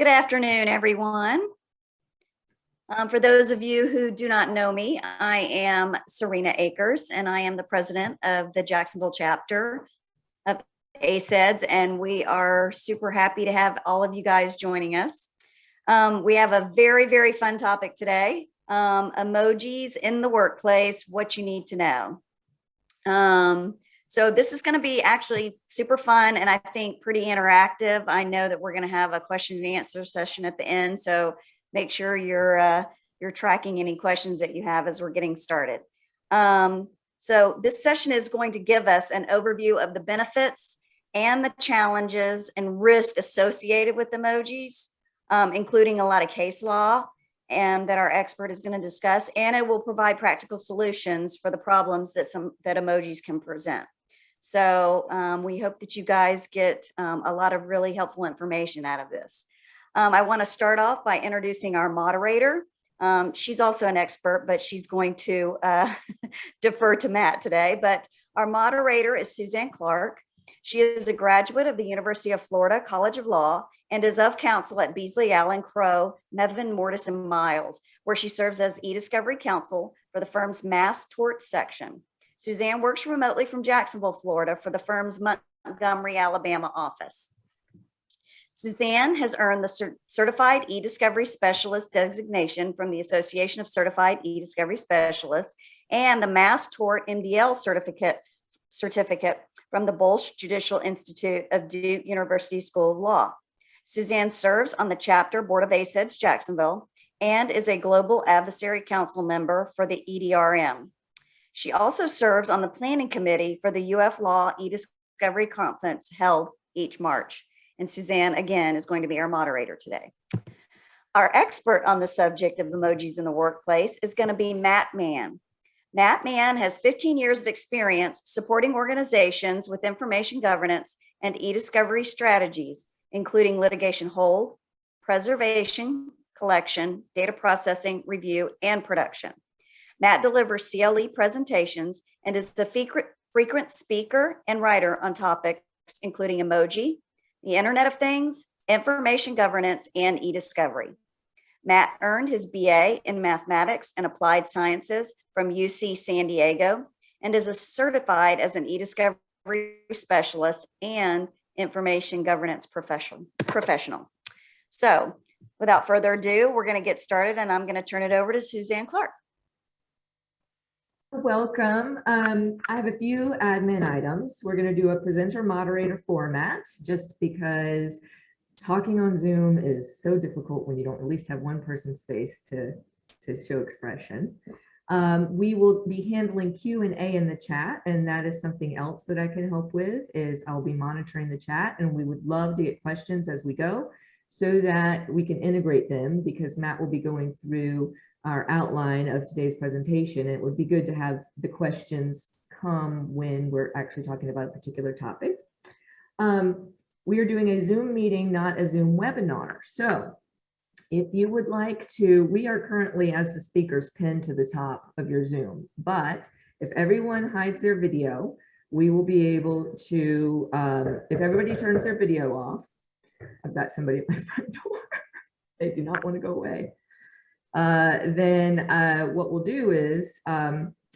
Good afternoon, everyone. For those of you who do not know me, I am Serena Akers, and I am the president of the Jacksonville chapter of ACEDS, and we are super happy to have all of you guys joining us. We have a very, very fun topic today, emojis in the workplace, what you need to know. So this is going to be actually super fun and I think pretty interactive. I know that we're going to have a question and answer session at the end, so make sure you're tracking any questions that you have as we're getting started. So this session is going to give us an overview of the benefits and the challenges and risk associated with emojis, including a lot of case law and that our expert is going to discuss, and it will provide practical solutions for the problems that emojis can present. So we hope that you guys get a lot of really helpful information out of this. I want to start off by introducing our moderator. She's also an expert, but she's going to defer to Matt today. But our moderator is Suzanne Clark. She is a graduate of the University of Florida College of Law and is of counsel at Beasley, Allen, Crowe, Methvin, Portis, and Miles, where she serves as e-discovery counsel for the firm's mass tort section. Suzanne works remotely from Jacksonville, Florida for the firm's Montgomery, Alabama office. Suzanne has earned the Certified E-Discovery Specialist designation from the Association of Certified E-Discovery Specialists and the Mass Tort MDL certificate from the Bolsh Judicial Institute of Duke University School of Law. Suzanne serves on the chapter board of ACEDS Jacksonville and is a global adversary council member for the EDRM. She also serves on the planning committee for the UF Law e-discovery conference held each March. And Suzanne, again, is going to be our moderator today. Our expert on the subject of emojis in the workplace is going to be Matt Mahon. Matt Mahon has 15 years of experience supporting organizations with information governance and e-discovery strategies, including litigation hold, preservation, collection, data processing, review, and production. Matt delivers CLE presentations and is a frequent speaker and writer on topics including emoji, the Internet of Things, information governance, and e-discovery. Matt earned his BA in mathematics and applied sciences from UC San Diego and is certified as an e-discovery specialist and information governance professional. So without further ado, we're going to get started and I'm going to turn it over to Suzanne Clark. Welcome. I have a few admin items. We're going to do a presenter moderator format just because talking on Zoom is so difficult when you don't at least have one person's face to show expression. We will be handling Q&A in the chat, and that is something else that I can help with. Is I'll be monitoring the chat, and we would love to get questions as we go so that we can integrate them, because Matt will be going through our outline of today's presentation. It would be good to have the questions come when we're actually talking about a particular topic. We are doing a Zoom meeting, not a Zoom webinar. So if you would like to, we are currently, as the speakers, pinned to the top of your Zoom, but if everyone hides their video, we will be able to, if everybody turns their video off, I've got somebody at my front door, they do not want to go away. Then what we'll do is,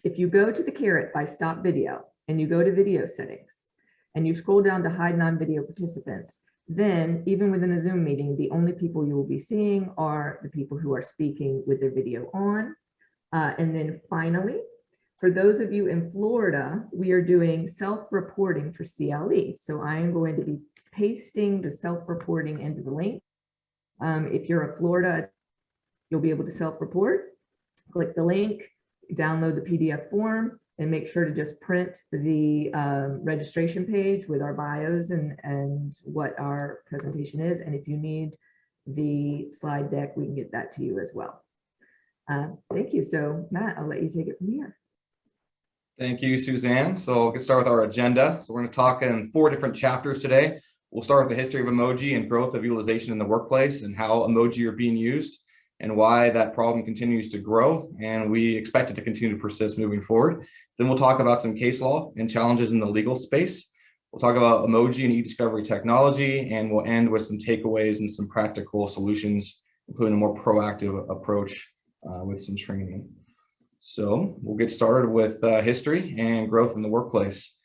if you go to the caret by stop video and you go to video settings and you scroll down to hide non-video participants, then even within a Zoom meeting, the only people you will be seeing are the people who are speaking with their video on. And then finally, for those of you in Florida, we are doing self-reporting for CLE. So I am going to be pasting the self-reporting into the link. If you're a Florida, you'll be able to self-report, click the link, download the PDF form, and make sure to just print the registration page with our bios and what our presentation is. And if you need the slide deck, we can get that to you as well. Thank you. So Matt, I'll let you take it from here. Thank you, Suzanne. So we'll get started with our agenda. So we're going to talk in 4 different chapters today. We'll start with the history of emoji and growth of utilization in the workplace and how emoji are being used and why that problem continues to grow, and we expect it to continue to persist moving forward. Then we'll talk about some case law and challenges in the legal space. We'll talk about emoji and e-discovery technology, and we'll end with some takeaways and some practical solutions, including a more proactive approach with some training. So we'll get started with history and growth in the workplace.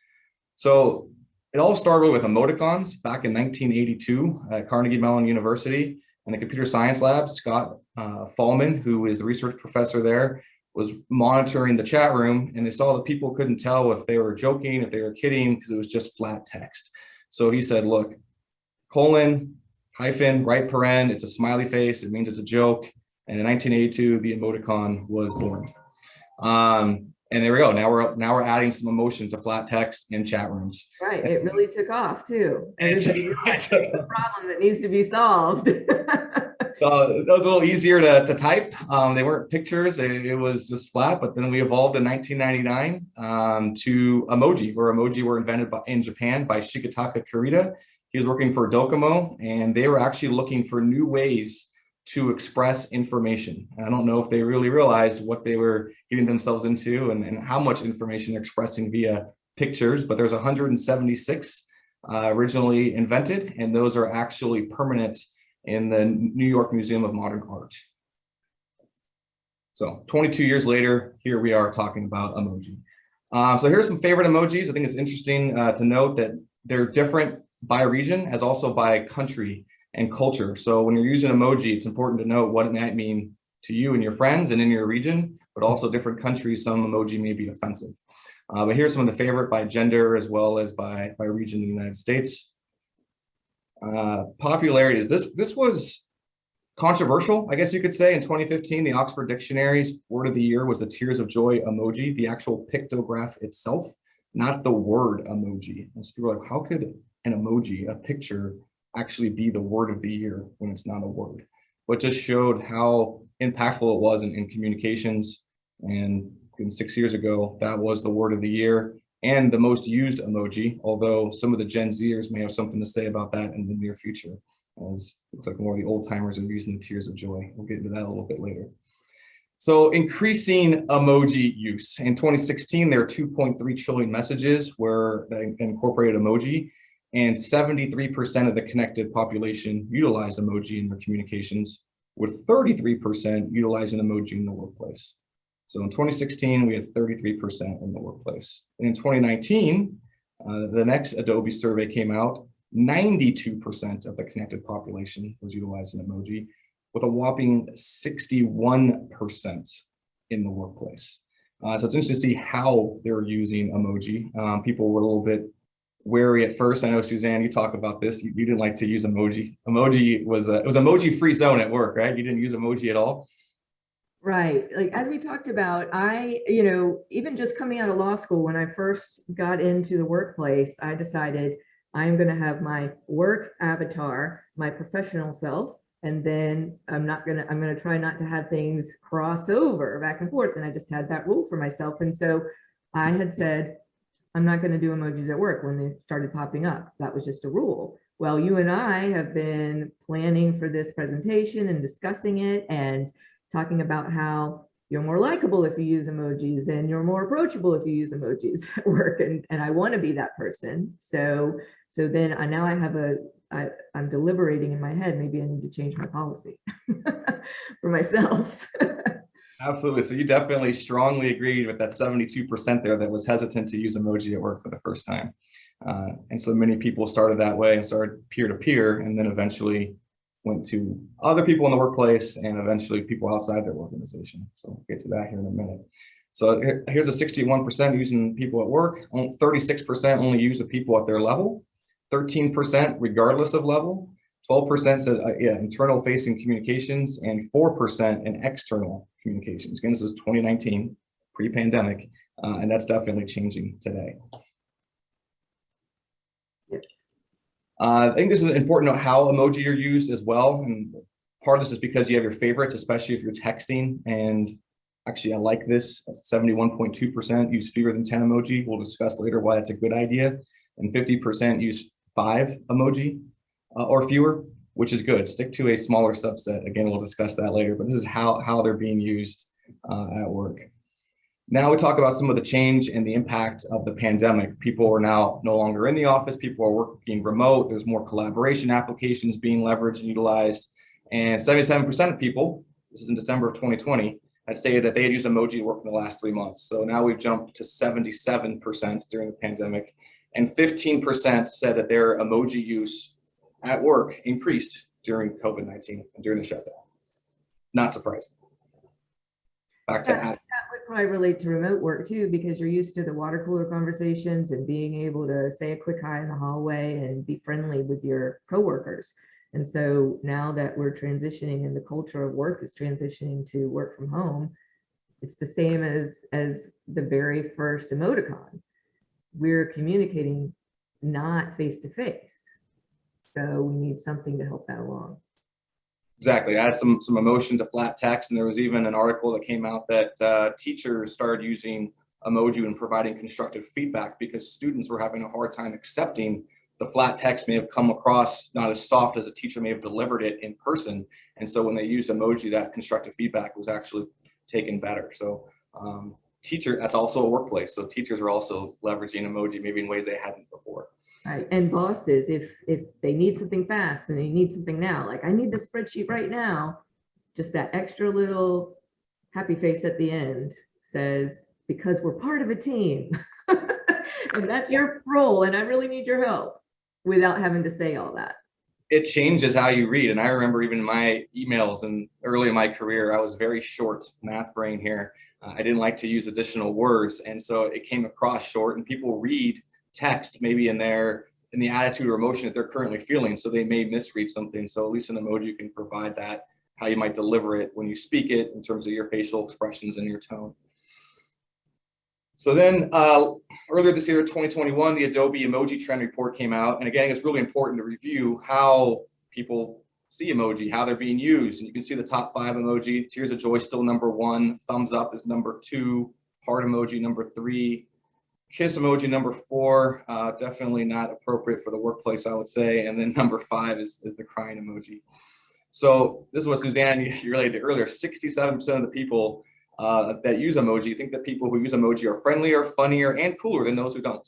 So it all started with emoticons back in 1982 at Carnegie Mellon University. In the computer science lab, Scott Fallman, who is the research professor there, was monitoring the chat room, and they saw that people couldn't tell if they were joking, if they were kidding, because it was just flat text. So he said, look, colon, hyphen, right paren, it's a smiley face, it means it's a joke. And in 1982, the emoticon was born. And there we go. Now we're adding some emotion to flat text in chat rooms. Right. It really took off too. It's a problem that needs to be solved. So it was a little easier to type. They weren't pictures. It was just flat. But then we evolved in 1999 to emoji, where emoji were invented in Japan by Shigetaka Kurita. He was working for Docomo, and they were actually looking for new ways to express information. And I don't know if they really realized what they were getting themselves into and how much information they're expressing via pictures, but there's 176 originally invented, and those are actually permanent in the New York Museum of Modern Art. So 22 years later, here we are talking about emoji. So here's some favorite emojis. I think it's interesting to note that they're different by region as also by country and culture. So when you're using emoji, it's important to note what it might mean to you and your friends and in your region, but also different countries, some emoji may be offensive. But here's some of the favorite by gender as well as by region in the United States. Popularities. This was controversial, I guess you could say. In 2015, the Oxford Dictionary's word of the year was the tears of joy emoji, the actual pictograph itself, not the word emoji. And so people are like, how could an emoji, a picture, actually be the word of the year when it's not a word? But just showed how impactful it was in communications. And 6 years ago, that was the word of the year and the most used emoji, although some of the Gen Zers may have something to say about that in the near future, as it looks like more of the old timers are using the tears of joy. We'll get into that a little bit later. So increasing emoji use. In 2016, there were 2.3 trillion messages that incorporated emoji, and 73% of the connected population utilized emoji in their communications, with 33% utilizing emoji in the workplace. So in 2016, we had 33% in the workplace. And in 2019, the next Adobe survey came out, 92% of the connected population was utilizing emoji, with a whopping 61% in the workplace. So it's interesting to see how they're using emoji. People were a little bit wary at first. I know, Suzanne, you talk about this. You didn't like to use emoji. Emoji was it was emoji-free zone at work, right? You didn't use emoji at all. Right. Like, as we talked about, even just coming out of law school, when I first got into the workplace, I decided I'm going to have my work avatar, my professional self, and then I'm going to try not to have things cross over back and forth. And I just had that rule for myself. And so I had said, I'm not going to do emojis at work when they started popping up. That was just a rule. Well, you and I have been planning for this presentation and discussing it and talking about how you're more likable if you use emojis and you're more approachable if you use emojis at work. And I want to be that person. So then now I have I'm deliberating in my head, maybe I need to change my policy for myself. Absolutely. So you definitely strongly agreed with that 72% there that was hesitant to use emoji at work for the first time. And so many people started that way and started peer-to-peer, and then eventually went to other people in the workplace and eventually people outside their organization. So we'll get to that here in a minute. So here's a 61% using people at work, 36% only use the people at their level, 13% regardless of level, 12% said internal facing communications, and 4% in external communications. Again, this is 2019, pre-pandemic, and that's definitely changing today. Yes. I think this is important to know how emoji are used as well. And part of this is because you have your favorites, especially if you're texting. And actually, I like this. 71.2% use fewer than 10 emoji. We'll discuss later why that's a good idea. And 50% use 5 emoji or fewer, which is good. Stick to a smaller subset. Again, we'll discuss that later, but this is how they're being used at work. Now we talk about some of the change and the impact of the pandemic. People are now no longer in the office. People are working remote. There's more collaboration applications being leveraged and utilized. And 77% of people, this is in December of 2020, had stated that they had used emoji to work in the last 3 months. So now we've jumped to 77% during the pandemic. And 15% said that their emoji use at work increased during COVID-19 and during the shutdown. Not surprising. Back to That would probably relate to remote work too, because you're used to the water cooler conversations and being able to say a quick hi in the hallway and be friendly with your coworkers. And so now that we're transitioning and the culture of work is transitioning to work from home, it's the same as the very first emoticon. We're communicating not face to face. So we need something to help that along. Exactly. Add some emotion to flat text. And there was even an article that came out that teachers started using emoji and providing constructive feedback because students were having a hard time accepting the flat text may have come across not as soft as a teacher may have delivered it in person. And so when they used emoji, that constructive feedback was actually taken better. So that's also a workplace. So teachers are also leveraging emoji maybe in ways they hadn't before. Right. And bosses, if they need something fast and they need something now, like I need the spreadsheet right now, just that extra little happy face at the end says, because we're part of a team and that's your role and I really need your help, without having to say all that. It changes how you read. And I remember even my emails and early in my career, I was very short math brain here. I didn't like to use additional words. And so it came across short and people read text maybe in the attitude or emotion that they're currently feeling, so they may misread something. So at least an emoji can provide that, how you might deliver it when you speak it in terms of your facial expressions and your tone. So then earlier this year, 2021, the Adobe Emoji Trend Report came out. And again, it's really important to review how people see emoji, how they're being used. And you can see the top 5 emoji. Tears of joy still number 1, thumbs up is number 2, heart emoji number 3, kiss emoji number 4, definitely not appropriate for the workplace, I would say. And then number 5 is the crying emoji. So this is what Suzanne, you related to earlier, 67% of the people that use emoji think that people who use emoji are friendlier, funnier, and cooler than those who don't.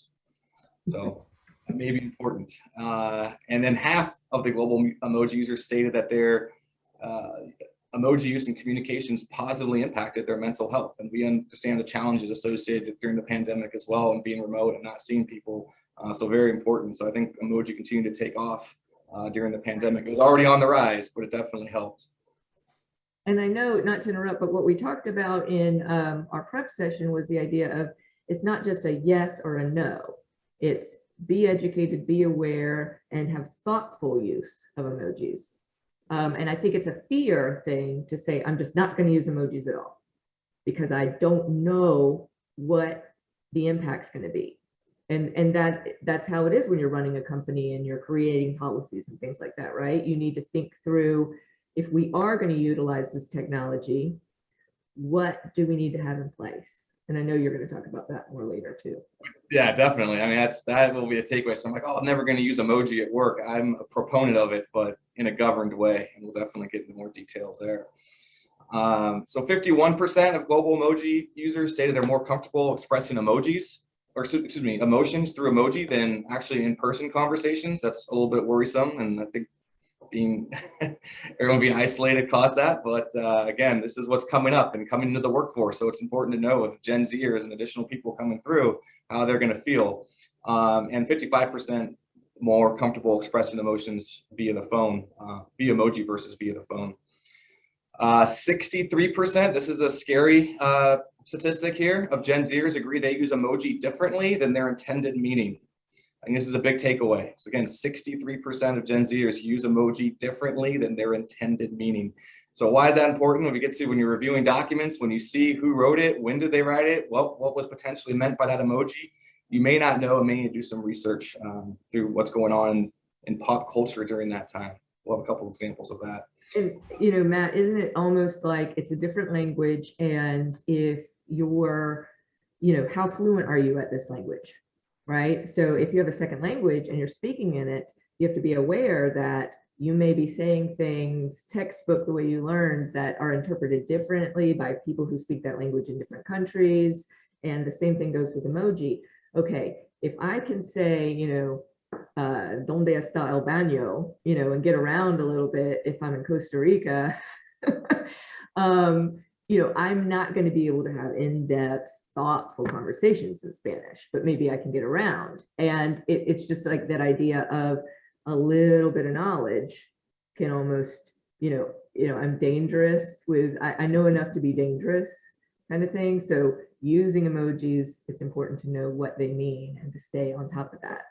So that may be important. And then half of the global emoji users stated that their emoji use in communications positively impacted their mental health. And we understand the challenges associated during the pandemic as well and being remote and not seeing people. So very important. So I think emoji continued to take off during the pandemic. It was already on the rise, but it definitely helped. And I know, not to interrupt, but what we talked about in our prep session was the idea of it's not just a yes or a no. It's be educated, be aware, and have thoughtful use of emojis. And I think it's a fear thing to say, I'm just not going to use emojis at all because I don't know what the impact's going to be. And that's how it is when you're running a company and you're creating policies and things like that, right? You need to think through, if we are going to utilize this technology, what do we need to have in place? And I know you're going to talk about that more later too. Yeah, definitely. I mean, that will be a takeaway. So I'm like, oh, I'm never going to use emoji at work. I'm a proponent of it, but in a governed way. And we'll definitely get into more details there. So 51% of global emoji users stated they're more comfortable expressing emojis, or excuse me, emotions through emoji than actually in-person conversations. That's a little bit worrisome. And I think everyone being isolated caused that. But again, this is what's coming up and coming into the workforce. So it's important to know with Gen Zers and additional people coming through how they're going to feel. And 55% more comfortable expressing emotions via the phone, via emoji versus via the phone. 63%, this is a scary statistic here, of Gen Zers agree they use emoji differently than their intended meaning. And this is a big takeaway. So again, 63% of Gen Zers use emoji differently than their intended meaning. So why is that important? When you're reviewing documents, when you see who wrote it, when did they write it, what was potentially meant by that emoji, you may not know and may need to do some research through what's going on in pop culture during that time. We'll have a couple examples of that. And, you know, Matt, isn't it almost like it's a different language? And if you're, you know, how fluent are you at this language, right? So if you have a second language and you're speaking in it, you have to be aware that you may be saying things textbook the way you learned that are interpreted differently by people who speak that language in different countries. And the same thing goes with emoji. Okay, if I can say, donde está el baño, and get around a little bit if I'm in Costa Rica, I'm not going to be able to have in-depth, thoughtful conversations in Spanish, but maybe I can get around. And it's just like that idea of a little bit of knowledge can almost, I'm dangerous with, I know enough to be dangerous kind of thing. So using emojis, it's important to know what they mean and to stay on top of that.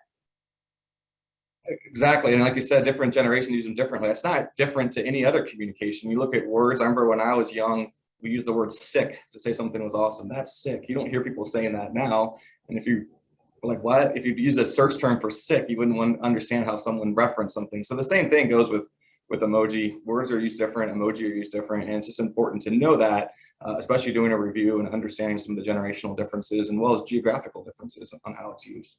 Exactly. And like you said, different generations use them differently. It's not different to any other communication. You look at words. I remember when I was young, we used the word sick to say something was awesome. That's sick. You don't hear people saying that now. And if you like, what? If you'd use a search term for sick, you wouldn't understand how someone referenced something. So the same thing goes with emoji. Words are used different, emoji are used different. And it's just important to know that, especially doing a review and understanding some of the generational differences as well as geographical differences on how it's used.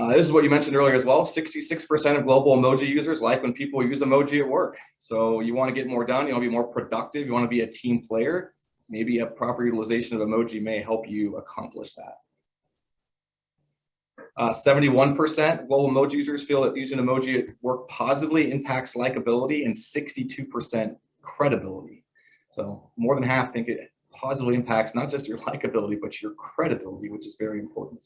This is what you mentioned earlier as well. 66% of global emoji users like when people use emoji at work. So you want to get more done, you want to be more productive, you want to be a team player. Maybe a proper utilization of emoji may help you accomplish that. 71% global emoji users feel that using emoji at work positively impacts likability and 62% credibility. So more than half think it positively impacts not just your likability, but your credibility, which is very important.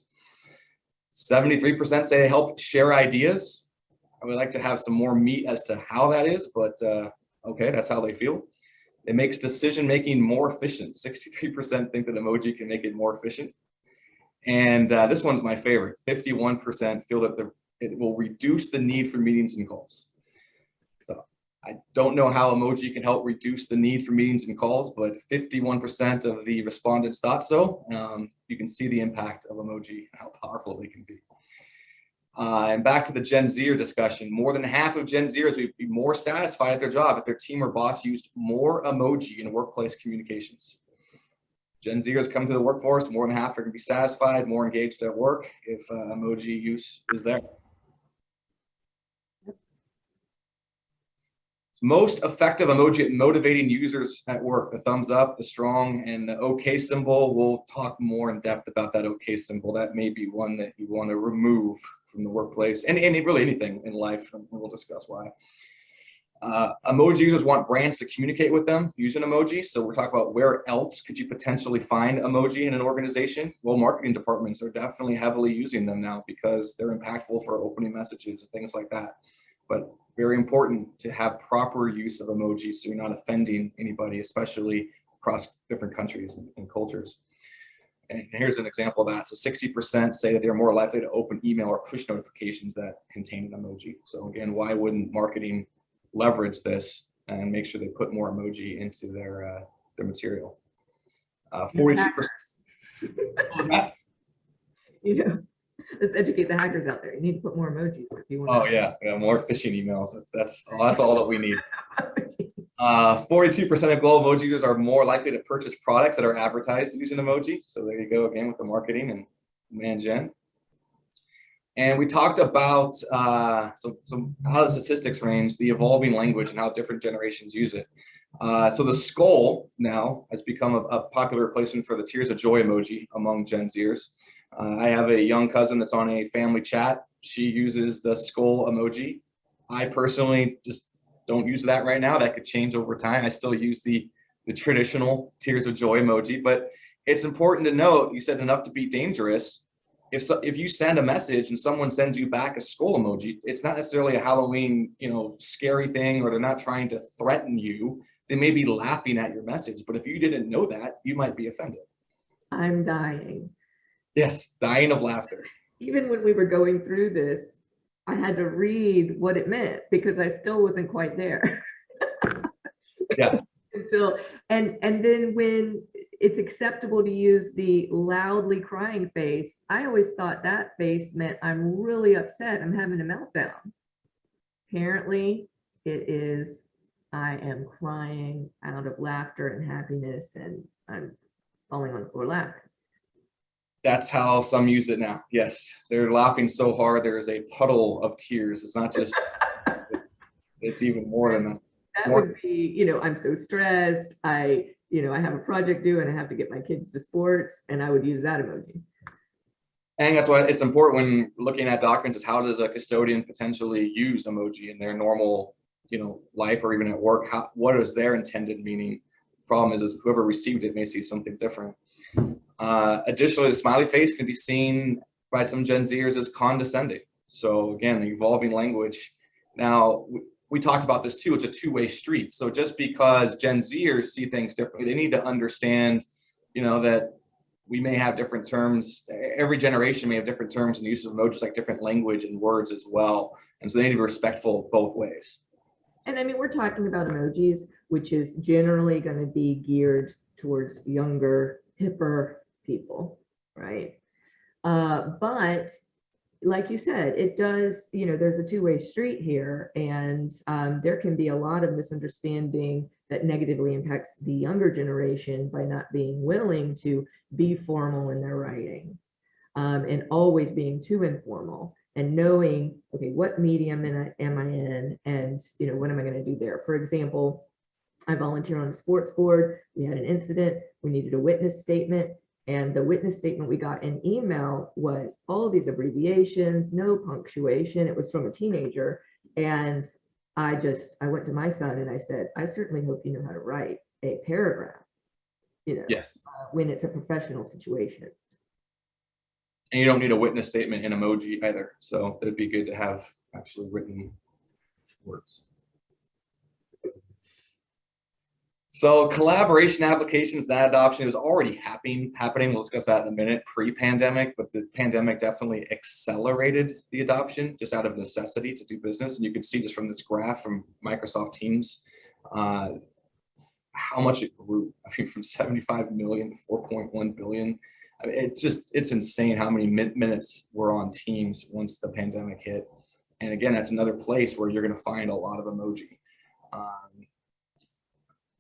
73% say they help share ideas. I would like to have some more meat as to how that is, but okay, that's how they feel. It makes decision-making more efficient. 63% think that emoji can make it more efficient. And this one's my favorite. 51% feel that it will reduce the need for meetings and calls. So I don't know how emoji can help reduce the need for meetings and calls, but 51% of the respondents thought so. You can see the impact of emoji and how powerful they can be. And back to the Gen Zer discussion, more than half of Gen Zers would be more satisfied at their job if their team or boss used more emoji in workplace communications. Gen Zers come to the workforce, more than half are going to be satisfied, more engaged at work if emoji use is there. Most effective emoji at motivating users at work, the thumbs up, the strong, and the OK symbol. We'll talk more in depth about that OK symbol. That may be one that you want to remove from the workplace and really anything in life, and we'll discuss why. Emoji users want brands to communicate with them using emoji. So we're talking about where else could you potentially find emoji in an organization? Well, marketing departments are definitely heavily using them now because they're impactful for opening messages and things like that. But very important to have proper use of emojis so you're not offending anybody, especially across different countries and cultures. And here's an example of that. So 60% say that they're more likely to open email or push notifications that contain an emoji. So again, why wouldn't marketing leverage this and make sure they put more emoji into their material? 42%. What was that? Let's educate the hackers out there. You need to put more emojis if you want. Oh yeah, more phishing emails. That's all that we need. 42% of global emoji users are more likely to purchase products that are advertised using emoji. So there you go again with the marketing and demand gen. And we talked about some how the statistics range, the evolving language and how different generations use it. So the skull now has become a popular replacement for the tears of joy emoji among Gen Zers. I have a young cousin that's on a family chat. She uses the skull emoji. I personally just don't use that right now. That could change over time. I still use the traditional tears of joy emoji, but it's important to note, you said enough to be dangerous. If you send a message and someone sends you back a skull emoji, it's not necessarily a Halloween, scary thing, or they're not trying to threaten you. They may be laughing at your message, but if you didn't know that, you might be offended. I'm dying. Yes, dying of laughter. Even when we were going through this, I had to read what it meant because I still wasn't quite there. Yeah. And then when it's acceptable to use the loudly crying face, I always thought that face meant I'm really upset, I'm having a meltdown. Apparently it is, I am crying out of laughter and happiness and I'm falling on the floor laughing. That's how some use it now. Yes, they're laughing so hard there is a puddle of tears. It's not just It's even more than that. That would be, I'm so stressed. I have a project due and I have to get my kids to sports, and I would use that emoji. And that's why it's important when looking at documents is how does a custodian potentially use emoji in their normal, life or even at work? What is their intended meaning? Problem is whoever received it may see something different. Additionally, the smiley face can be seen by some Gen Zers as condescending. So again, evolving language. Now, we talked about this too. It's a two-way street. So just because Gen Zers see things differently, they need to understand, that we may have different terms. Every generation may have different terms and use of emojis, like different language and words as well. And so they need to be respectful both ways. And I mean, we're talking about emojis, which is generally going to be geared towards younger, hipper people, right? But like you said, it does, there's a two-way street here, and there can be a lot of misunderstanding that negatively impacts the younger generation by not being willing to be formal in their writing, and always being too informal, and knowing, okay, what medium am I in, and what am I going to do there? For example, I volunteer on the sports board. We had an incident. We needed a witness statement. And the witness statement we got in email was all these abbreviations, no punctuation. It was from a teenager. And I went to my son and I said, I certainly hope you know how to write a paragraph, Yes. When it's a professional situation. And you don't need a witness statement in emoji either. So it'd be good to have actually written words. So collaboration applications, that adoption was already happening. We'll discuss that in a minute, pre-pandemic, but the pandemic definitely accelerated the adoption just out of necessity to do business. And you can see just from this graph from Microsoft Teams, how much it grew. I mean, from 75 million to 4.1 billion. I mean, it's insane how many minutes were on Teams once the pandemic hit. And again, that's another place where you're going to find a lot of emoji.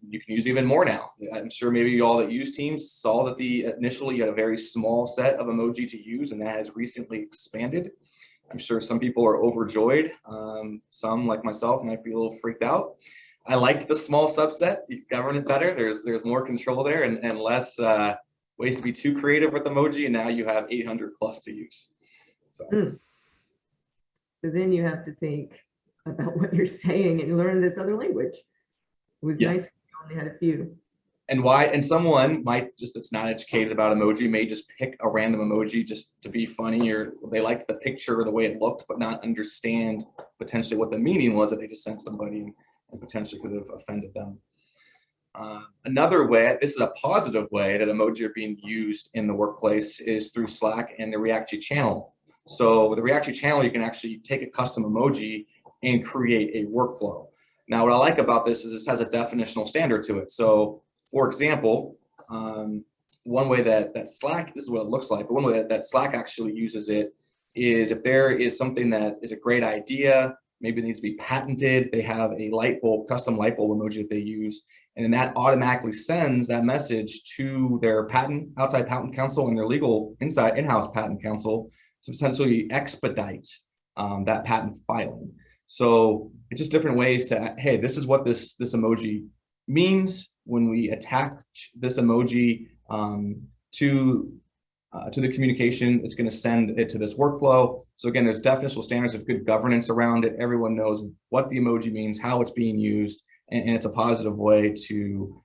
You can use even more now. I'm sure maybe you all that use Teams saw that initially you had a very small set of emoji to use, and that has recently expanded. I'm sure some people are overjoyed. Some, like myself, might be a little freaked out. I liked the small subset. You govern it better. There's more control there and less ways to be too creative with emoji, and now you have 800 plus to use. So then you have to think about what you're saying and learn this other language. It was nice. Only had a few. And why? And someone might that's not educated about emoji may just pick a random emoji just to be funny, or they liked the picture or the way it looked, but not understand potentially what the meaning was that they just sent somebody and potentially could have offended them. Another way, this is a positive way that emoji are being used in the workplace, is through Slack and the React channel. So with the React channel, you can actually take a custom emoji and create a workflow. Now, what I like about this is this has a definitional standard to it. So, for example, one way that Slack, this is what it looks like, but one way that Slack actually uses it is if there is something that is a great idea, maybe it needs to be patented, they have a light bulb, custom light bulb emoji that they use, and then that automatically sends that message to their outside patent counsel and their legal in-house patent counsel to potentially expedite that patent filing. So it's just different ways to, hey, this is what this emoji means. When we attach this emoji to the communication, it's going to send it to this workflow. So again, there's definitional standards of good governance around it. Everyone knows what the emoji means, how it's being used, and it's a positive way to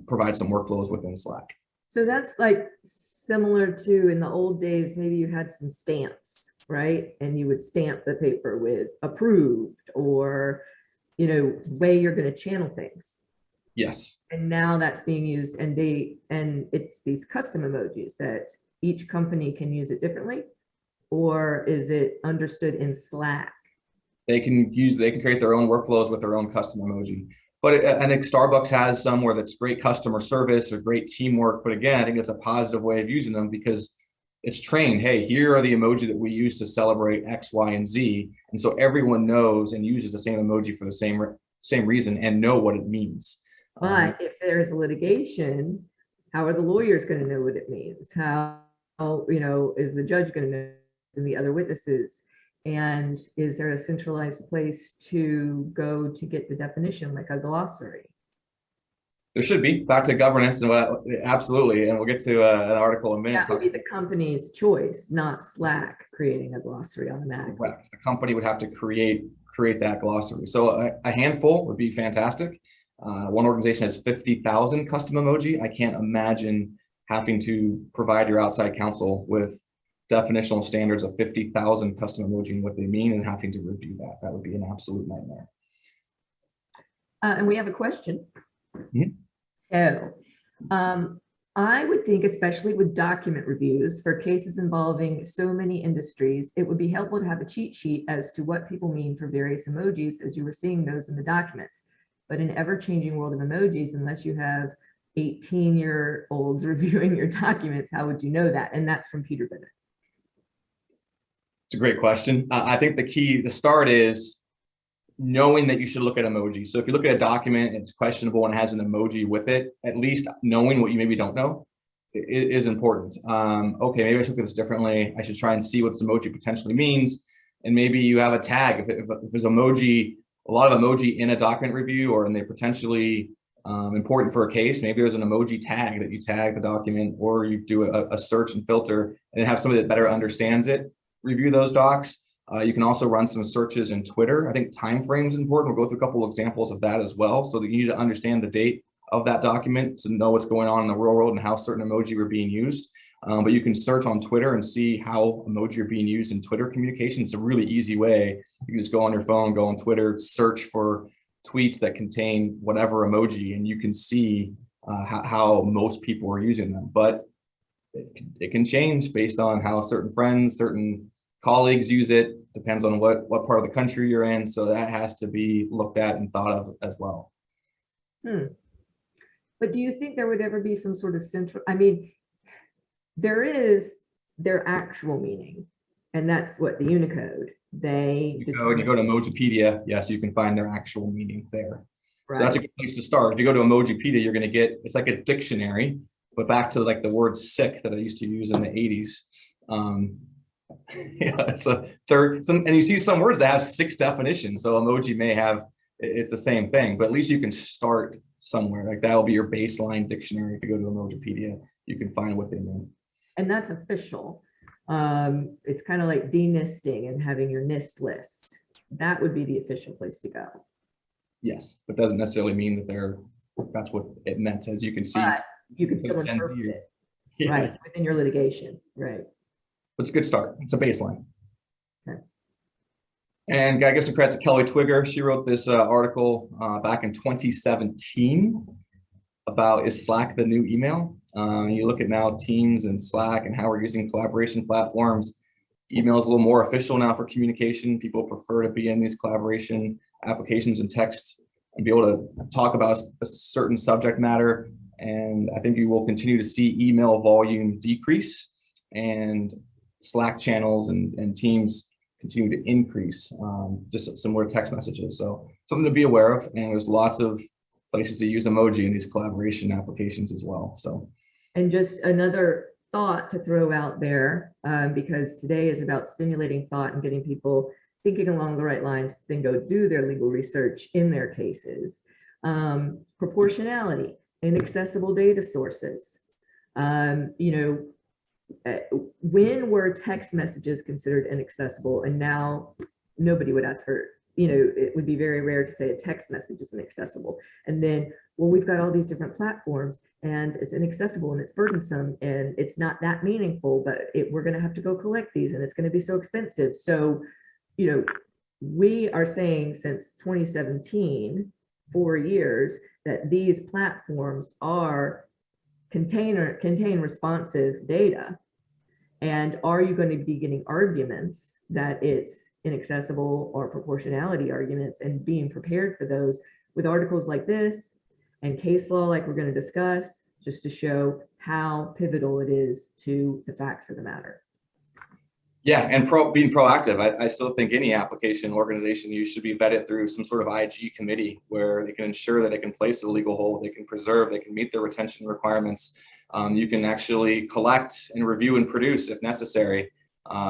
provide some workflows within Slack. So that's like similar to in the old days, maybe you had some stamps, right? And you would stamp the paper with approved or, way you're going to channel things. Yes. And now that's being used, and it's these custom emojis that each company can use it differently, or is it understood in Slack? They can create their own workflows with their own custom emoji. But I think Starbucks has some where that's great customer service or great teamwork. But again, I think it's a positive way of using them because it's trained. Hey, here are the emoji that we use to celebrate X, Y, and Z. And so everyone knows and uses the same emoji for the same reason and know what it means. But if there's litigation, how are the lawyers going to know what it means? How is the judge going to know, and the other witnesses? And is there a centralized place to go to get the definition, like a glossary? There should be. Back to governance and what, absolutely. And we'll get to an article in a minute. That would be the company's choice, not Slack creating a glossary automatically. Correct. The company would have to create that glossary. So a handful would be fantastic. One organization has 50,000 custom emoji. I can't imagine having to provide your outside counsel with definitional standards of 50,000 custom emoji and what they mean and having to review that. That would be an absolute nightmare. And we have a question. Mhm. So I would think, especially with document reviews for cases involving so many industries, it would be helpful to have a cheat sheet as to what people mean for various emojis as you were seeing those in the documents. But in ever-changing world of emojis, unless you have 18-year-olds reviewing your documents, how would you know that? And that's from Peter Bennett. It's a great question. I think the start is knowing that you should look at emojis. So if you look at a document and it's questionable and has an emoji with it, at least knowing what you maybe don't know is important. Okay, maybe I should look at this differently. I should try and see what this emoji potentially means. And maybe you have a tag. If there's emoji, a lot of emoji in a document review, or and they're potentially important for a case, maybe there's an emoji tag that you tag the document, or you do a search and filter and have somebody that better understands it review those docs. You can also run some searches in Twitter. I think time frame is important. We'll go through a couple of examples of that as well, so that you need to understand the date of that document to know what's going on in the real world and how certain emoji are being used. But you can search on Twitter and see how emoji are being used in Twitter communication. It's a really easy way. You can just go on your phone, go on Twitter, search for tweets that contain whatever emoji, and you can see how most people are using them. But it can change based on how certain friends, certain colleagues use it. Depends on what part of the country you're in. So that has to be looked at and thought of as well. But do you think there would ever be some sort of central, I mean, there is their actual meaning, and that's what the Unicode, you go to Emojipedia, yes, you can find their actual meaning there. Right. So that's a good place to start. If you go to Emojipedia, you're going to get, it's like a dictionary, but back to like the word sick that I used to use in the 80s. Yeah, it's a third, and you see some words that have 6 definitions. So emoji may have, it's the same thing, but at least you can start somewhere. Like that will be your baseline dictionary. If you go to Emojipedia, you can find what they mean. And that's official. It's kind of like denisting and having your NIST list. That would be the official place to go. Yes, but doesn't necessarily mean that that's what it meant. As you can see, but you can still interpret it, yeah, right, within your litigation, right? It's a good start. It's a baseline. Okay. And I guess some credit to Kelly Twigger. She wrote this article back in 2017 about, is Slack the new email? You look at now Teams and Slack and how we're using collaboration platforms. Email is a little more official now for communication. People prefer to be in these collaboration applications and text and be able to talk about a certain subject matter. And I think you will continue to see email volume decrease and Slack channels and Teams continue to increase, just similar text messages. So something to be aware of. And there's lots of places to use emoji in these collaboration applications as well. So, and just another thought to throw out there, because today is about stimulating thought and getting people thinking along the right lines to then go do their legal research in their cases. Proportionality, inaccessible data sources. When were text messages considered inaccessible? And now nobody would ask for, it would be very rare to say a text message is inaccessible. And then, well, we've got all these different platforms and it's inaccessible and it's burdensome and it's not that meaningful, but we're going to have to go collect these and it's going to be so expensive. So, we are saying since 2017, 4 years, that these platforms contain responsive data. And are you going to be getting arguments that it's inaccessible or proportionality arguments and being prepared for those with articles like this and case law like we're going to discuss, just to show how pivotal it is to the facts of the matter. Yeah, and being proactive. I still think any application organization you should be vetted through some sort of IG committee where they can ensure that they can place a legal hold, they can preserve, they can meet their retention requirements. You can actually collect and review and produce if necessary.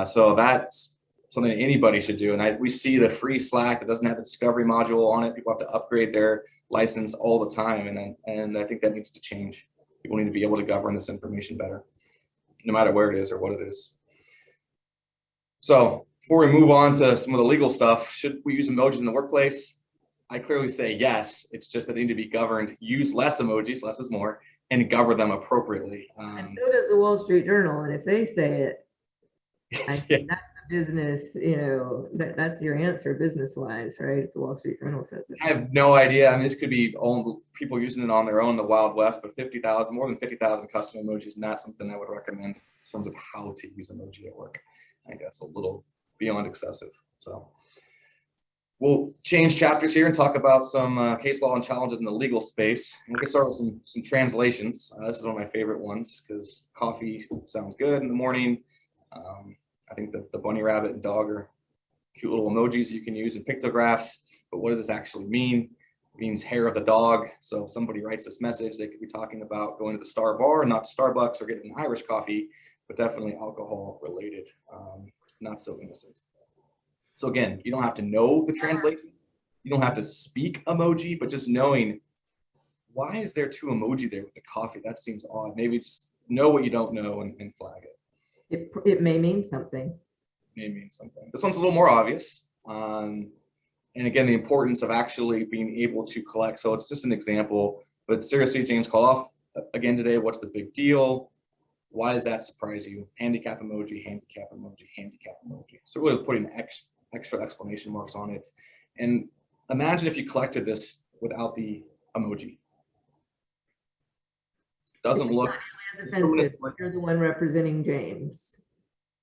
So that's something that anybody should do. And we see the free Slack that doesn't have the discovery module on it. People have to upgrade their license all the time. And I think that needs to change. People need to be able to govern this information better, no matter where it is or what it is. So before we move on to some of the legal stuff, should we use emojis in the workplace? I clearly say yes. It's just that they need to be governed. Use less emojis, less is more, and govern them appropriately. And so does the Wall Street Journal. And if they say it, I think that's the business, that's your answer business-wise, right? If the Wall Street Journal says it. I have no idea. I mean, this could be all people using it on their own, the Wild West, but more than 50,000 custom emojis, not something I would recommend in terms of how to use emoji at work. I think that's a little beyond excessive. So we'll change chapters here and talk about some case law and challenges in the legal space. And we can start with some translations. This is one of my favorite ones because coffee sounds good in the morning. I think that the bunny, rabbit, and dog are cute little emojis you can use in pictographs. But what does this actually mean? It means hair of the dog. So if somebody writes this message, they could be talking about going to the Star Bar, not to Starbucks, or getting an Irish coffee, but definitely alcohol related, not so innocent. So again, you don't have to know the translation. You don't have to speak emoji, but just knowing, why is there 2 emoji there with the coffee? That seems odd. Maybe just know what you don't know and flag it. It may mean something. May mean something. This one's a little more obvious. And again, the importance of actually being able to collect. So it's just an example, but seriously, James Koloff, again today, what's the big deal? Why does that surprise you? Handicap emoji, handicap emoji, handicap emoji. So really putting extra exclamation marks on it. And imagine if you collected this without the emoji. Doesn't look as offensive. You're the one representing James.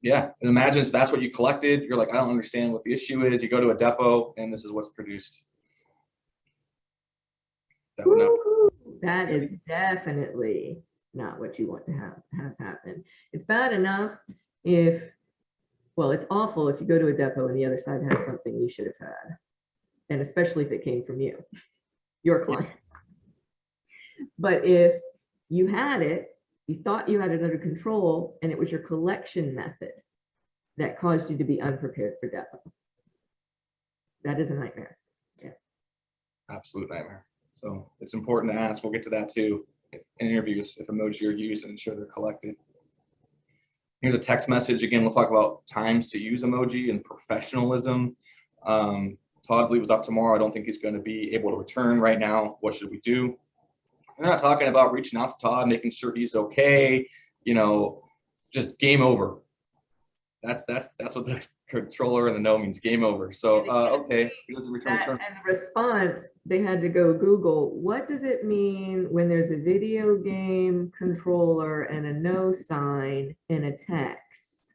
Yeah, and imagine if that's what you collected. You're like, I don't understand what the issue is. You go to a depot and this is what's produced. That is definitely not what you want to have happen. It's bad enough if, well, it's awful if you go to a depot and the other side has something you should have had. And especially if it came from you, your client. But if you had it, you thought you had it under control, and it was your collection method that caused you to be unprepared for depot. That is a nightmare. Yeah. Absolute nightmare. So it's important to ask. We'll get to that too in interviews if emojis are used and ensure they're collected. Here's a text message. Again, we'll talk about times to use emoji and professionalism. Todd's leave is up tomorrow. I don't think he's going to be able to return right now. What should we do? We're not talking about reaching out to Todd, making sure he's okay, just game over. That's what the controller and the no means, game over. So, okay, he doesn't return. And the response, they had to go Google, what does it mean when there's a video game controller and a no sign in a text?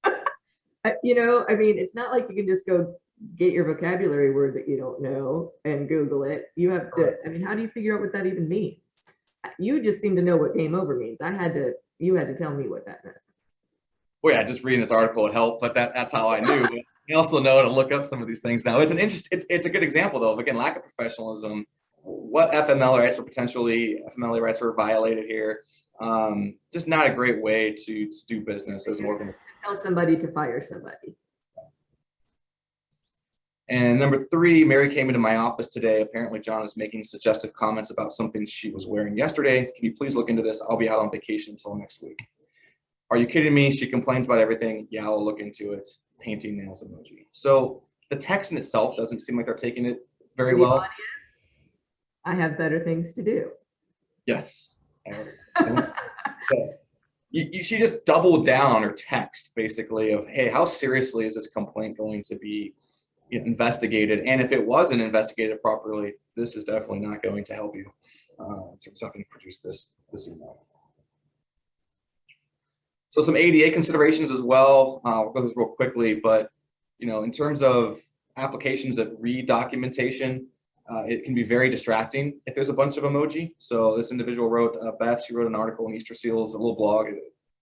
I mean, it's not like you can just go get your vocabulary word that you don't know and Google it. You have to, I mean, how do you figure out what that even means? You just seem to know what game over means. You had to tell me what that meant. Well, yeah, just reading this article would help, but that's how I knew. But I also know to look up some of these things now. It's a good example though, of again, lack of professionalism. What FMLA rights were violated here. Just not a great way to do business as an organization. To tell somebody to fire somebody. And number 3, Mary came into my office today. Apparently, John is making suggestive comments about something she was wearing yesterday. Can you please look into this? I'll be out on vacation until next week. Are you kidding me? She complains about everything. Yeah, I'll look into it. Painting nails emoji. So the text in itself doesn't seem like they're taking it very well. Audience, I have better things to do. Yes. She just doubled down on her text, basically, of, hey, how seriously is this complaint going to be investigated? And if it wasn't investigated properly, this is definitely not going to help you. So I'm going to produce this email. So some ADA considerations as well. We'll go through this real quickly, but in terms of applications that read documentation, it can be very distracting if there's a bunch of emoji. So this individual wrote, Beth, she wrote an article on Easter seals, a little blog,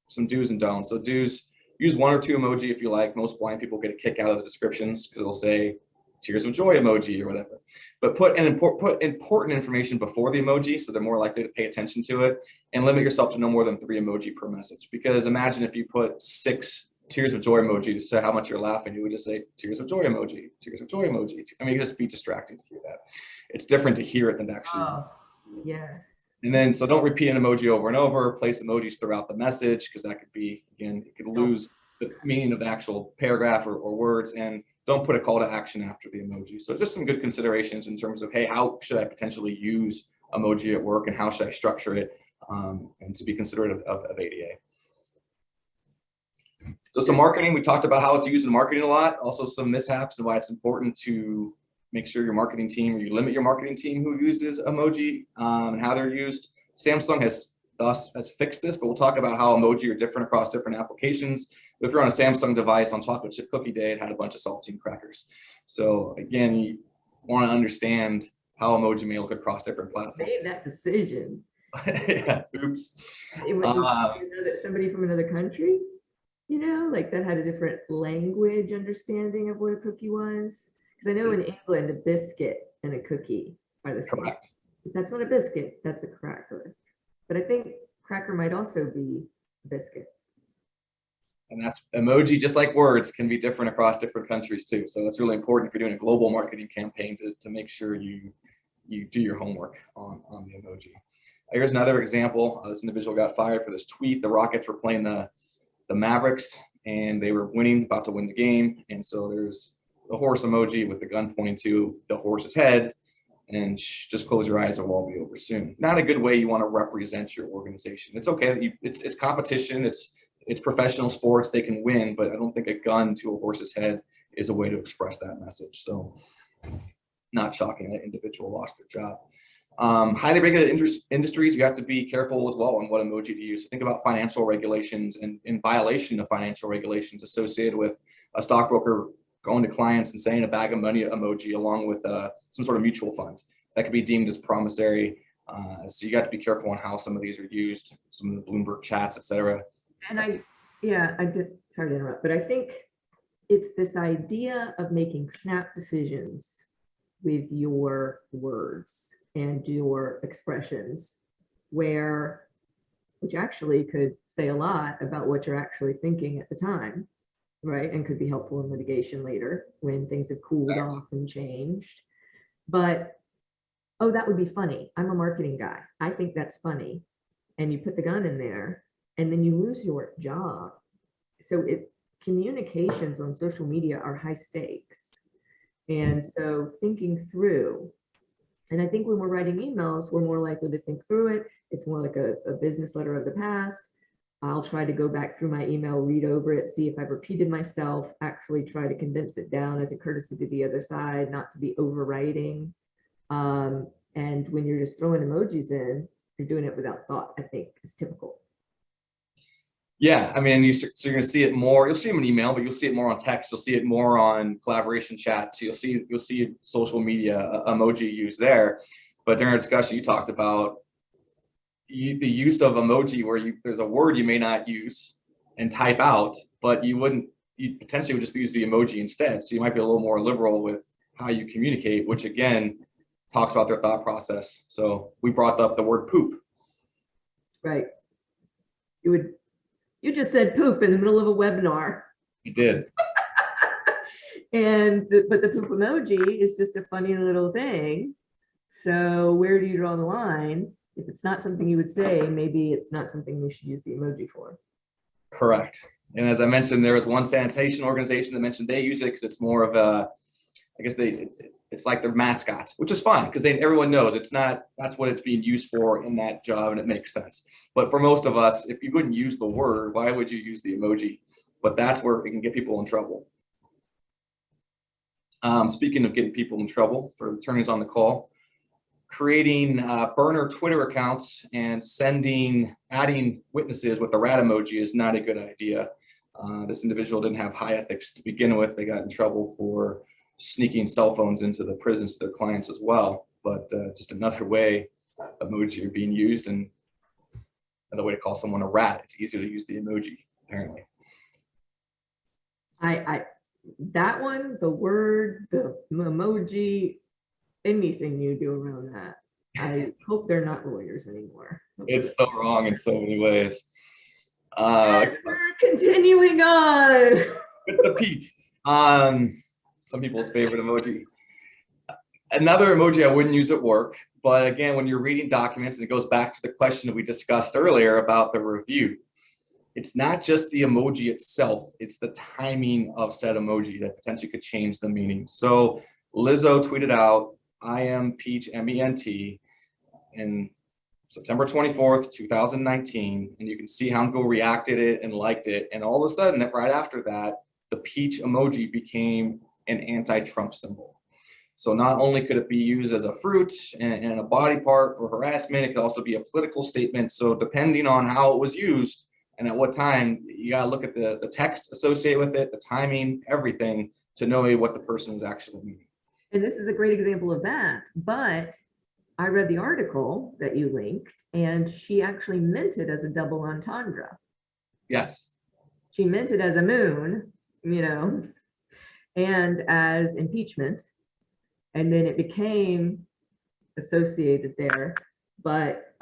some do's and don'ts. So do's, use 1 or 2 emoji if you like. Most blind people get a kick out of the descriptions because it'll say tears of joy emoji or whatever. But put important information before the emoji so they're more likely to pay attention to it, and limit yourself to no more than 3 emoji per message. Because imagine if you put 6 tears of joy emoji to say how much you're laughing, you would just say tears of joy emoji, tears of joy emoji. I mean, you just be distracted to hear that. It's different to hear it than to actually. Oh, yes. And then, so don't repeat an emoji over and over, place emojis throughout the message, because that could be, again, it could lose the meaning of the actual paragraph or words, and don't put a call to action after the emoji. So just some good considerations in terms of, hey, how should I potentially use emoji at work and how should I structure it, and to be considerate of ADA. So some marketing, we talked about how it's used in marketing a lot, also some mishaps and why it's important to make sure your marketing team, or you limit your marketing team who uses emoji, and how they're used. Samsung has fixed this, but we'll talk about how emoji are different across different applications. If you're on a Samsung device on chocolate chip cookie day, it had a bunch of saltine crackers. So again, you want to understand how emoji may look across different platforms. Made that decision. Yeah, oops. It was somebody from another country, you know, like that had a different language understanding of what a cookie was. Because I know in England, a biscuit and a cookie are the same. Correct. But that's not a biscuit, that's a cracker. But I think cracker might also be a biscuit. And that's emoji, just like words, can be different across different countries too. So it's really important if you're doing a global marketing campaign to make sure you do your homework on the emoji. Here's another example. This individual got fired for this tweet. The Rockets were playing the Mavericks and they were winning, about to win the game. And so there's the horse emoji with the gun pointing to the horse's head, and just close your eyes, it'll all be over soon. Not a good way you want to represent your organization. It's okay, it's competition, it's professional sports, they can win, but I don't think a gun to a horse's head is a way to express that message. So not shocking that individual lost their job. Highly regulated industries, you have to be careful as well on what emoji to use. Think about financial regulations and in violation of financial regulations associated with a stockbroker going to clients and saying a bag of money emoji along with some sort of mutual fund that could be deemed as promissory. So you got to be careful on how some of these are used, some of the Bloomberg chats, etc. And I did, sorry to interrupt, but I think it's this idea of making snap decisions with your words and your expressions, which actually could say a lot about what you're actually thinking at the time, right? And could be helpful in litigation later when things have cooled off and changed. But, oh, that would be funny. I'm a marketing guy. I think that's funny. And you put the gun in there and then you lose your job. So communications on social media are high stakes. And so thinking through, and I think when we're writing emails, we're more likely to think through it. It's more like a business letter of the past. I'll try to go back through my email, read over it, see if I've repeated myself, actually try to condense it down as a courtesy to the other side, not to be overwriting. And when you're just throwing emojis in, you're doing it without thought, I think is typical. Yeah, I mean, so you're going to see it more. You'll see them in email, but you'll see it more on text. You'll see it more on collaboration chats. You'll see social media emoji used there. But during our discussion, you talked about the use of emoji where there's a word you may not use and type out, but you potentially would just use the emoji instead. So you might be a little more liberal with how you communicate, which again talks about their thought process. So we brought up the word poop. Right. You just said poop in the middle of a webinar. You did. But the poop emoji is just a funny little thing. So where do you draw the line? If it's not something you would say, maybe it's not something we should use the emoji for. Correct. And as I mentioned, there was one sanitation organization that mentioned they use it because it's more of a, I guess it's like their mascot, which is fine because everyone knows that's what it's being used for in that job, and it makes sense. But for most of us, if you wouldn't use the word, why would you use the emoji? But that's where it can get people in trouble. Speaking of getting people in trouble, for attorneys on the call, creating burner Twitter accounts and adding witnesses with the rat emoji is not a good idea. This individual didn't have high ethics to begin with. They got in trouble for sneaking cell phones into the prisons to their clients as well. But just another way emoji are being used, and another way to call someone a rat. It's easier to use the emoji, apparently. That one, the word, the emoji, anything you do around that, I hope they're not lawyers anymore. It's so wrong in so many ways. And we're continuing on. With the peach. Some people's favorite emoji. Another emoji I wouldn't use at work, but again, when you're reading documents, and it goes back to the question that we discussed earlier about the review, it's not just the emoji itself, it's the timing of said emoji that potentially could change the meaning. So Lizzo tweeted out, I am Peach, MENT, in September 24th, 2019, and you can see how people reacted it and liked it. And all of a sudden, right after that, the peach emoji became an anti-Trump symbol. So not only could it be used as a fruit and a body part for harassment, it could also be a political statement. So depending on how it was used and at what time, you gotta look at the text associated with it, the timing, everything to know what the person was actually meaning. And this is a great example of that, but I read the article that you linked and she actually meant it as a double entendre. Yes. She meant it as a moon, you know, and as impeachment. And then it became associated there. But,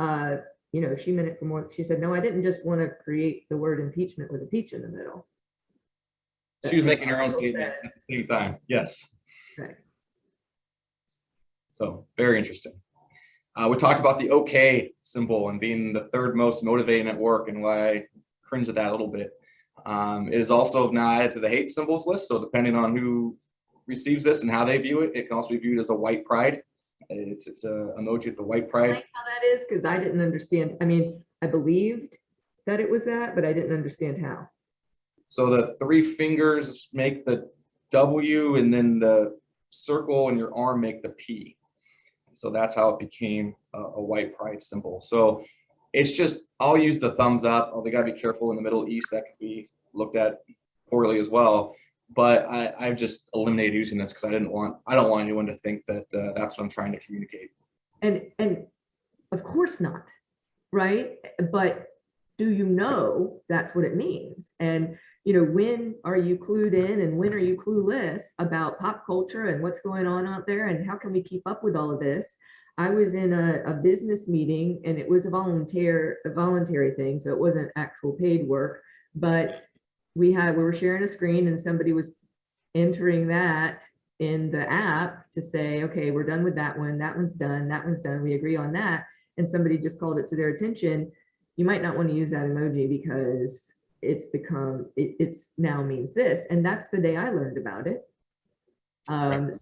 you know, she meant it for more. She said, no, I didn't just want to create the word impeachment with a peach in the middle. She was making her own statement at the same time. Yes. Right. So very interesting. We talked about the OK symbol and being the third most motivating at work and why I cringe at that a little bit. It is also now added to the hate symbols list. So depending on who receives this and how they view it, it can also be viewed as a white pride. It's a emoji with the white pride. Explain how that is, because I didn't understand. I mean, I believed that it was that, but I didn't understand how. So the three fingers make the W, and then the circle in your arm make the P. So that's how it became a white pride symbol. So it's just, I'll use the thumbs up. Oh, they gotta be careful in the Middle East. That could be looked at poorly as well. But I've just eliminated using this because I don't want anyone to think that that's what I'm trying to communicate. And of course not, right? But do you know that's what it means? And you know, when are you clued in and when are you clueless about pop culture and what's going on out there and how can we keep up with all of this? I was in a business meeting and it was a voluntary thing, so it wasn't actual paid work, but we were sharing a screen and somebody was entering that in the app to say, okay, we're done with that one. That one's done. That one's done. We agree on that. And somebody just called it to their attention. You might not want to use that emoji because it's now means this. And that's the day I learned about it.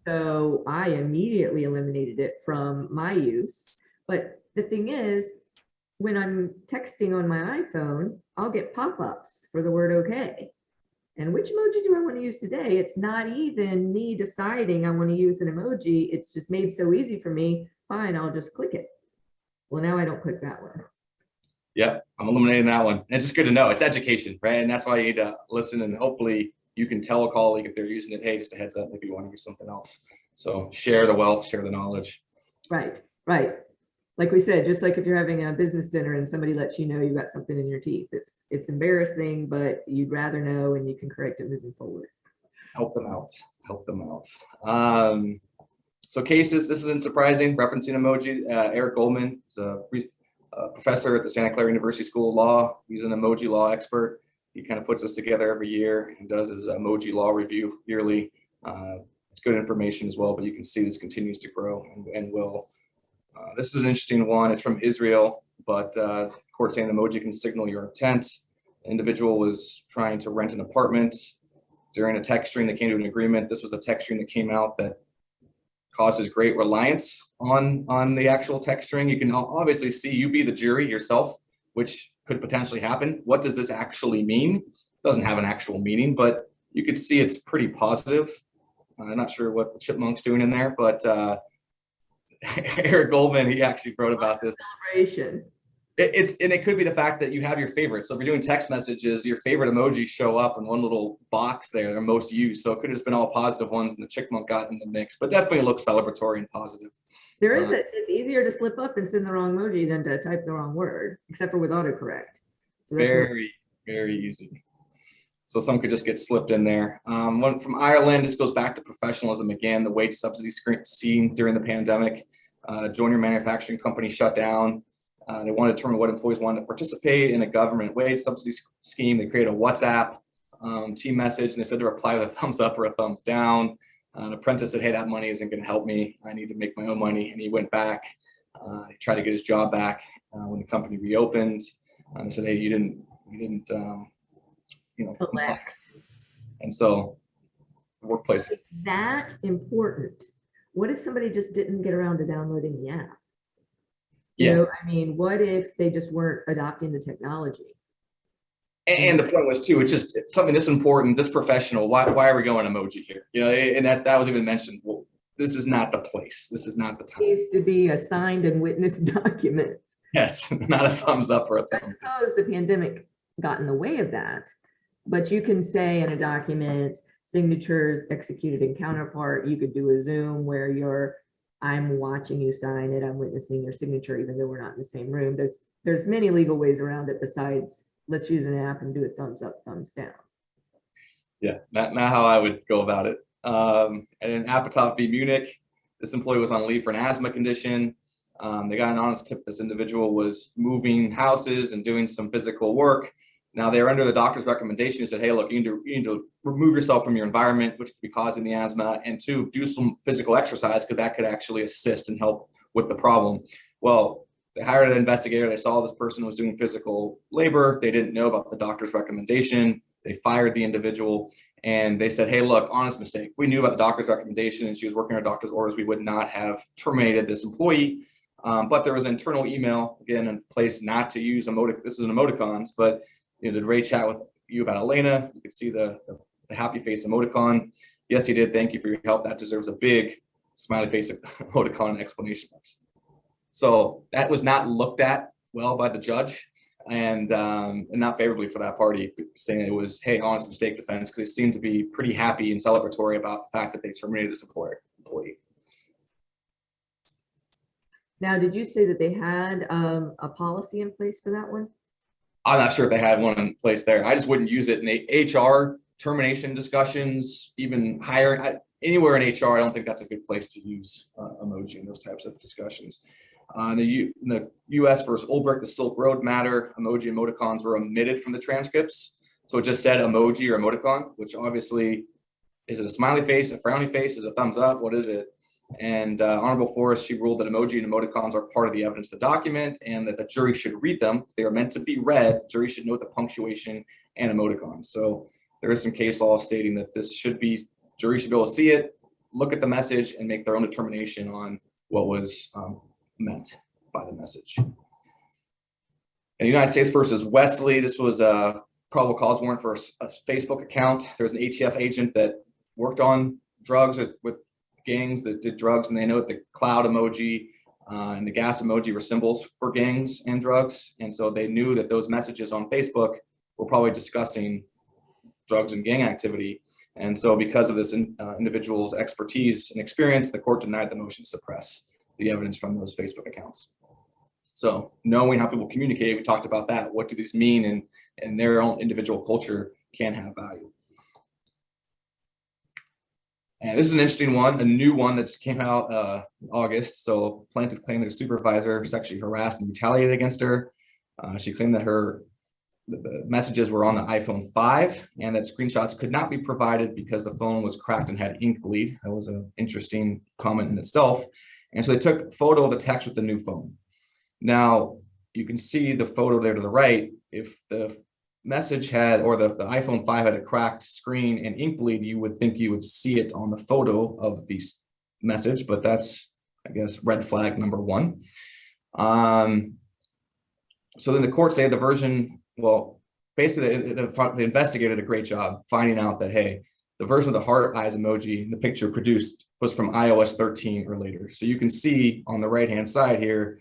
So I immediately eliminated it from my use. But the thing is, when I'm texting on my iPhone, I'll get pop-ups for the word okay. And which emoji do I want to use today? It's not even me deciding I want to use an emoji. It's just made so easy for me. Fine, I'll just click it. Well, now I don't click that one. Yeah, I'm eliminating that one. And it's just good to know. It's education, right? And that's why you need to listen, and hopefully you can tell a colleague if they're using it, hey, just a heads up, maybe you want to use something else. So share the wealth, share the knowledge. Right, right. Like we said, just like if you're having a business dinner and somebody lets you know you got something in your teeth, it's embarrassing, but you'd rather know and you can correct it moving forward. Help them out, help them out. So cases, this isn't surprising, referencing emoji. Eric Goldman is a professor at the Santa Clara University School of Law. He's an emoji law expert. He kind of puts this together every year and does his emoji law review yearly. It's good information as well, but you can see this continues to grow and will. This is an interesting one. It's from Israel, but court saying emoji can signal your intent. An individual was trying to rent an apartment. During a text string, they came to an agreement. This was a text string that came out that causes great reliance on the actual text string. You can obviously see, you be the jury yourself, which could potentially happen. What does this actually mean? It doesn't have an actual meaning, but you could see it's pretty positive. I'm not sure what the chipmunk's doing in there, but Eric Goldman, he actually wrote about this. Celebration. And it could be the fact that you have your favorites. So if you're doing text messages, your favorite emojis show up in one little box there. They're most used. So it could have just been all positive ones and the chipmunk got in the mix, but definitely looks celebratory and positive. There is it's easier to slip up and send the wrong emoji than to type the wrong word, except for with autocorrect. So that's very easy. So some could just get slipped in there. One from Ireland, this goes back to professionalism again, the wage subsidy scheme during the pandemic. Join your manufacturing company shut down. They want to determine what employees wanted to participate in a government wage subsidy scheme. They created a WhatsApp team message, and they said to reply with a thumbs up or a thumbs down. An apprentice said, hey, that money isn't going to help me. I need to make my own money. And he went back. He tried to get his job back when the company reopened. They said, hey, you didn't comply. And so the workplace. That important. What if somebody just didn't get around to downloading the app? You know, I mean, what if they just weren't adopting the technology? And the point was too, it's just something this important, this professional, why are we going emoji here? You know, and that was even mentioned. Well, this is not the place. This is not the time. It needs to be a signed and witnessed document. Yes, not a thumbs up or a thumbs down. I suppose the pandemic got in the way of that, but you can say in a document, signatures executed in counterpart. You could do a Zoom where I'm watching you sign it, I'm witnessing your signature, even though we're not in the same room. There's many legal ways around it besides let's use an app and do a thumbs up, thumbs down. Yeah, not how I would go about it. And in Apatow v. Munich, this employee was on leave for an asthma condition. They got an honest tip this individual was moving houses and doing some physical work. Now they're under the doctor's recommendation who said, hey, look, you need to remove yourself from your environment, which could be causing the asthma, and two, do some physical exercise because that could actually assist and help with the problem. Well, they hired an investigator. They saw this person was doing physical labor. They didn't know about the doctor's recommendation. They fired the individual and they said, hey, look, honest mistake. If we knew about the doctor's recommendation and she was working her doctor's orders, we would not have terminated this employee. But there was an internal email, again, in place not to use this is an emoticons, but did Ray chat with you about Elena? You could see the happy face emoticon. Yes, he did. Thank you for your help. That deserves a big smiley face emoticon and explanation marks. So that was not looked at well by the judge and not favorably for that party, saying it was, hey, honest mistake defense, because they seemed to be pretty happy and celebratory about the fact that they terminated this employee. Now, did you say that they had a policy in place for that one? I'm not sure if they had one in place there. I just wouldn't use it in HR termination discussions, even hiring anywhere in HR. I don't think that's a good place to use emoji in those types of discussions. In the U.S. versus Ulbricht, the Silk Road matter, emoji and emoticons were omitted from the transcripts. So it just said emoji or emoticon, which obviously, is it a smiley face, a frowny face, is it a thumbs up? What is it? And Honorable Forrest, she ruled that emoji and emoticons are part of the evidence of the document and that the jury should read them. They are meant to be read. The jury should note the punctuation and emoticons. So there is some case law stating that this should be, jury should be able to see it, look at the message, and make their own determination on what was meant by the message. In the United States versus Wesley, this was a probable cause warrant for a Facebook account. There was an ATF agent that worked on drugs with gangs that did drugs, and they know that the cloud emoji and the gas emoji were symbols for gangs and drugs. And so they knew that those messages on Facebook were probably discussing drugs and gang activity. And so because of this individual's expertise and experience, the court denied the motion to suppress the evidence from those Facebook accounts. So knowing how people communicate, we talked about that. What do these mean? And their own individual culture can have value. And this is an interesting one, a new one that just came out in August. So plaintiff claimed that her supervisor sexually harassed and retaliated against her. She claimed that the messages were on the iPhone 5 and that screenshots could not be provided because the phone was cracked and had ink bleed. That was an interesting comment in itself. And so they took a photo of the text with the new phone. Now, you can see the photo there to the right. If the message had, or the iPhone 5 had a cracked screen and ink bleed, you would think you would see it on the photo of the message, but that's, I guess, red flag number one. So then the court say the version, well, basically the investigator did a great job finding out that, hey, the version of the heart eyes emoji, the picture produced, was from iOS 13 or later. So you can see on the right-hand side here,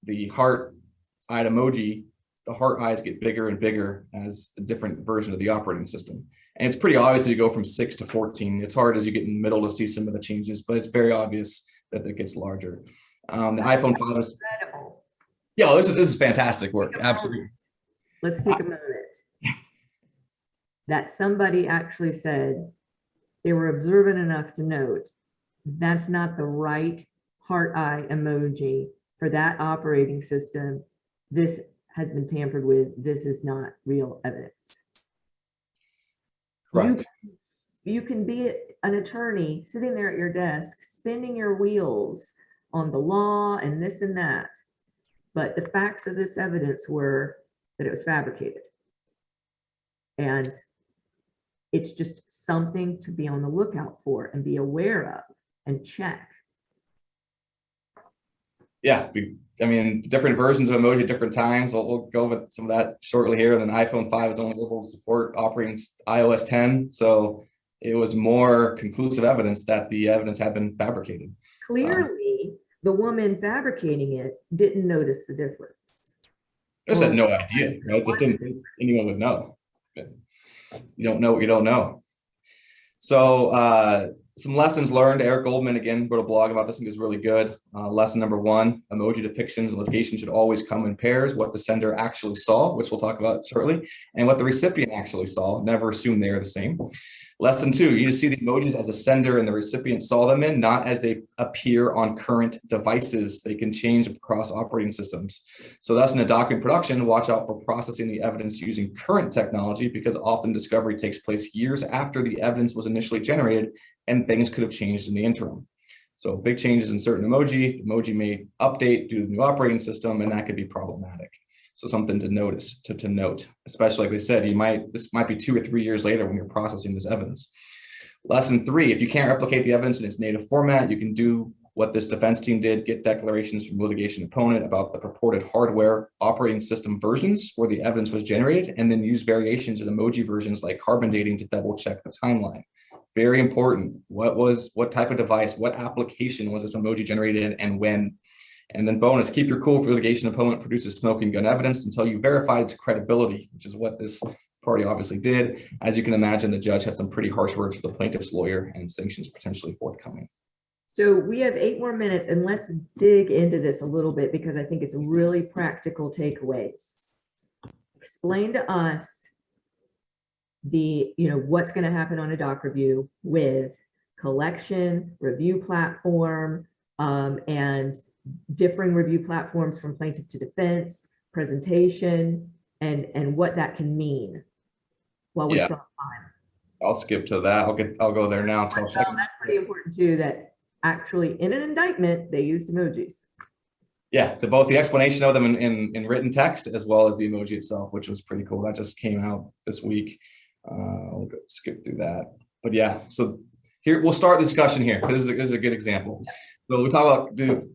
the heart-eyed emoji, the heart eyes get bigger and bigger as a different version of the operating system. And it's pretty obvious that you go from 6 to 14. It's hard as you get in the middle to see some of the changes, but it's very obvious that it gets larger. The iPhone 5 is incredible. Yeah, this is fantastic work. Absolutely. Let's take a moment. That somebody actually said they were observant enough to note that's not the right heart eye emoji for that operating system this has been tampered with, this is not real evidence. Correct. You can be an attorney sitting there at your desk, spinning your wheels on the law and this and that. But the facts of this evidence were that it was fabricated. And it's just something to be on the lookout for and be aware of and check. Yeah, I mean, different versions of emoji at different times. We'll go over some of that shortly here. And then iPhone 5 is only able to support operating iOS 10. So it was more conclusive evidence that the evidence had been fabricated. Clearly, the woman fabricating it didn't notice the difference. Just had no idea, right? Just didn't think anyone would know. You don't know what you don't know. So some lessons learned. Eric Goldman, again, wrote a blog about this. I think is really good. Lesson number 1, emoji depictions and location should always come in pairs. What the sender actually saw, which we'll talk about shortly, and what the recipient actually saw. Never assume they are the same. Lesson 2, you need to see the emojis as the sender and the recipient saw them in, not as they appear on current devices. They can change across operating systems. So that's in a document production. Watch out for processing the evidence using current technology, because often discovery takes place years after the evidence was initially generated and things could have changed in the interim. So big changes in certain emoji, the emoji may update due to the new operating system, and that could be problematic. So something to notice, to note, especially like they said, this might be 2 or 3 years later when you're processing this evidence. Lesson 3, if you can't replicate the evidence in its native format, you can do what this defense team did, get declarations from litigation opponent about the purported hardware operating system versions where the evidence was generated, and then use variations in emoji versions like carbon dating to double check the timeline. Very important. What type of device, what application was this emoji generated in, and when? And then bonus, keep your cool if your litigation opponent produces smoking gun evidence until you verify its credibility, which is what this party obviously did. As you can imagine, the judge had some pretty harsh words for the plaintiff's lawyer, and sanctions potentially forthcoming. So we have 8 more minutes, and let's dig into this a little bit because I think it's really practical takeaways. Explain to us what's going to happen on a doc review with collection, review platform, and differing review platforms from plaintiff to defense, presentation, and what that can mean while we still have time. I'll skip to that. I'll go there now. So that's pretty important too, that actually in an indictment, they used emojis. Yeah, both the explanation of them in written text as well as the emoji itself, which was pretty cool. That just came out this week. I'll skip through that. But yeah, so here we'll start the discussion here. This is a good example. So we talk about do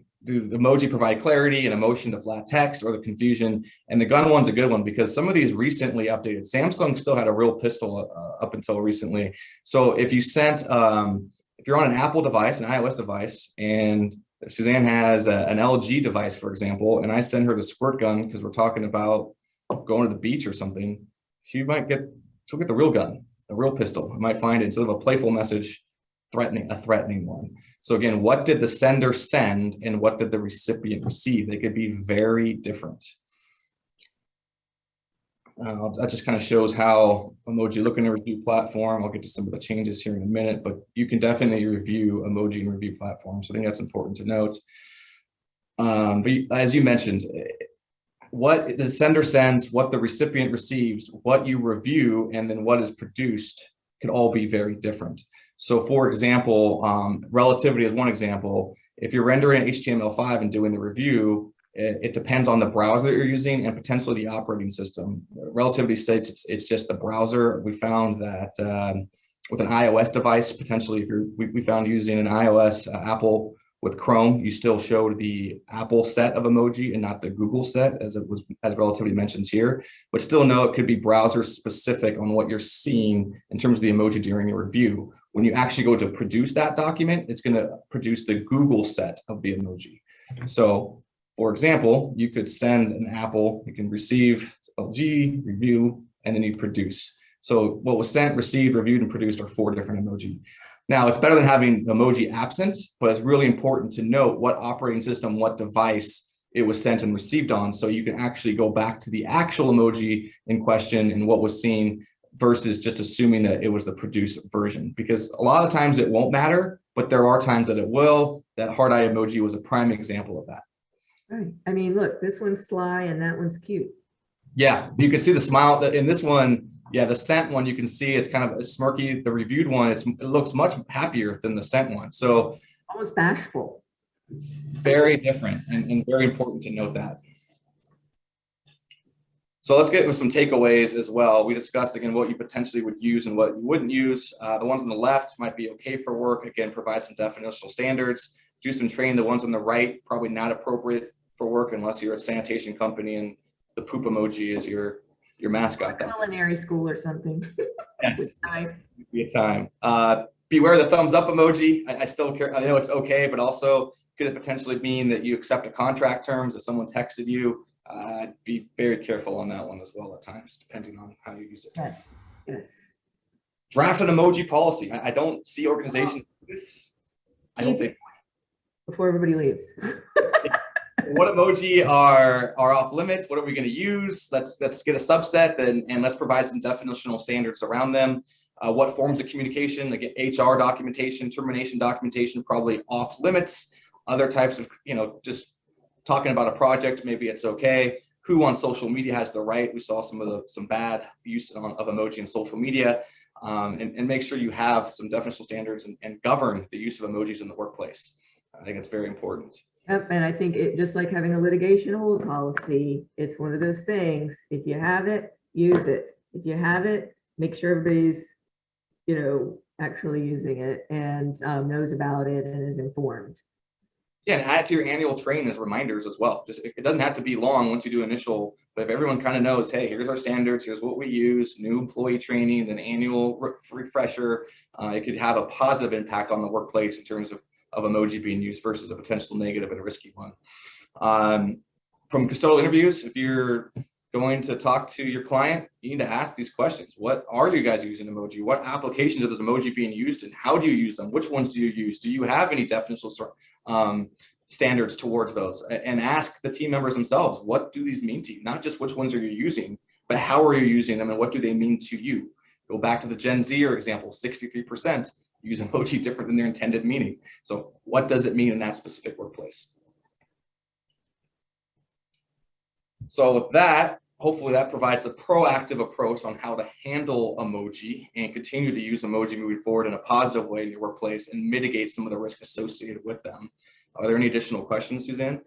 the emoji provide clarity and emotion to flat text or the confusion? And the gun one's a good one because some of these recently updated. Samsung still had a real pistol up until recently. So if you sent, if you're on an Apple device, an iOS device, and if Suzanne has an LG device, for example, and I send her the squirt gun because we're talking about going to the beach or something, she'll get the real gun, the real pistol. I might find it instead of a playful message, a threatening one. So again, what did the sender send and what did the recipient receive? They could be very different. That just kind of shows how emoji look in a review platform. I'll get to some of the changes here in a minute, but you can definitely review emoji in review platforms. So I think that's important to note. But as you mentioned, what the sender sends, what the recipient receives, what you review, and then what is produced could all be very different. So for example, relativity is one example. If you're rendering HTML5 and doing the review, it depends on the browser that you're using and potentially the operating system. Relativity states it's just the browser. We found that with an iOS device, potentially we found using an iOS Apple with Chrome, you still showed the Apple set of emoji and not the Google set as relativity mentions here, but still know it could be browser specific on what you're seeing in terms of the emoji during your review. When you actually go to produce that document, it's going to produce the Google set of the emoji. So for example, you could send an Apple, you can receive LG, review, and then you produce. So what was sent, received, reviewed, and produced are 4 different emoji. Now, it's better than having emoji absent, but it's really important to note what operating system, what device it was sent and received on, so you can actually go back to the actual emoji in question and what was seen versus just assuming that it was the produced version. Because a lot of times it won't matter, but there are times that it will. That heart eye emoji was a prime example of that. Right. I mean, look, this one's sly and that one's cute. Yeah, you can see the smile in this one. Yeah, the sent one, you can see it's kind of a smirky. The reviewed one, it looks much happier than the sent one. So Almost bashful. very different and very important to note that. So let's get with some takeaways as well. We discussed again what you potentially would use and what you wouldn't use. The ones on the left might be okay for work. Again, provide some definitional standards. Do some training. The ones on the right, probably not appropriate for work unless you're a sanitation company and the poop emoji is your mascot. Culinary school or something. Yes, be a time. Beware the thumbs up emoji. I still care. I know it's okay, but also could it potentially mean that you accept a contract terms if someone texted you? Be very careful on that one as well at times, depending on how you use it. Yes, yes. Draft an emoji policy. I don't see organizations do this. I don't think. Before everybody leaves. What emoji are off limits? What are we going to use? Let's get a subset and let's provide some definitional standards around them. What forms of communication? Again, HR documentation, termination documentation, probably off limits. Other types of, just talking about a project, maybe it's okay. Who on social media has the right? We saw some bad use of emoji in social media, and make sure you have some definitional standards and govern the use of emojis in the workplace. I think it's very important. Yep, and I think it just like having a litigation hold policy, it's one of those things. If you have it, use it. If you have it, make sure everybody's, actually using it and knows about it and is informed. Yeah, and add to your annual training as reminders as well. Just it doesn't have to be long once you do initial, but if everyone kind of knows, hey, here's our standards, here's what we use, new employee training, then annual refresher, it could have a positive impact on the workplace in terms of emoji being used versus a potential negative and a risky one. From custodial interviews, if you're going to talk to your client, you need to ask these questions. What are you guys using emoji? What applications are those emoji being used and how do you use them? Which ones do you use? Do you have any definitional standards towards those? And ask the team members themselves, what do these mean to you? Not just which ones are you using, but how are you using them and what do they mean to you? Go back to the Gen Zer example, 63% use emoji different than their intended meaning. So what does it mean in that specific workplace? So with that, hopefully that provides a proactive approach on how to handle emoji and continue to use emoji moving forward in a positive way in your workplace and mitigate some of the risk associated with them. Are there any additional questions, Suzanne?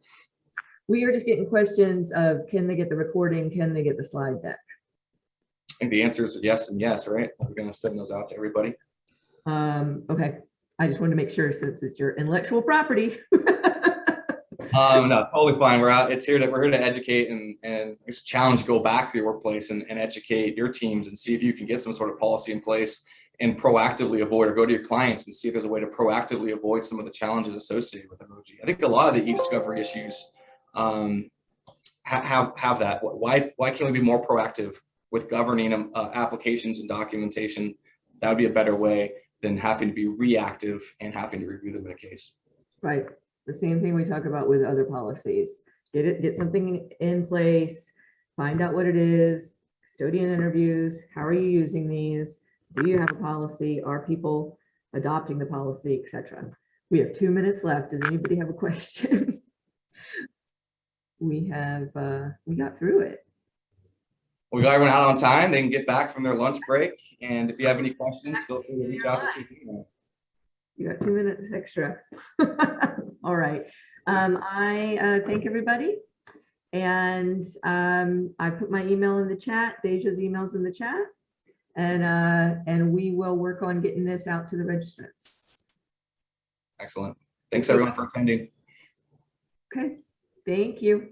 We are just getting questions of, can they get the recording? Can they get the slide deck? I think the answer is yes and yes, right? We're going to send those out to everybody. Okay. I just wanted to make sure since it's your intellectual property. No, totally fine. We're here to educate and it's a challenge to go back to your workplace and educate your teams and see if you can get some sort of policy in place and proactively avoid, or go to your clients and see if there's a way to proactively avoid some of the challenges associated with emoji. I think a lot of the e-discovery issues have that. Why can't we be more proactive with governing applications and documentation? That would be a better way than having to be reactive and having to review them in a case. Right. The same thing we talk about with other policies. Get something in place, find out what it is, custodian interviews, how are you using these? Do you have a policy? Are people adopting the policy, etc.? We have 2 minutes left. Does anybody have a question? We got through it. We got everyone out on time. They can get back from their lunch break. And if you have any questions, feel free to reach out to Suzanne. You got 2 minutes extra. All right. I thank everybody. And I put my email in the chat. Deja's email's in the chat. And we will work on getting this out to the registrants. Excellent. Thanks everyone for attending. Okay. Thank you.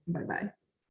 Bye-bye.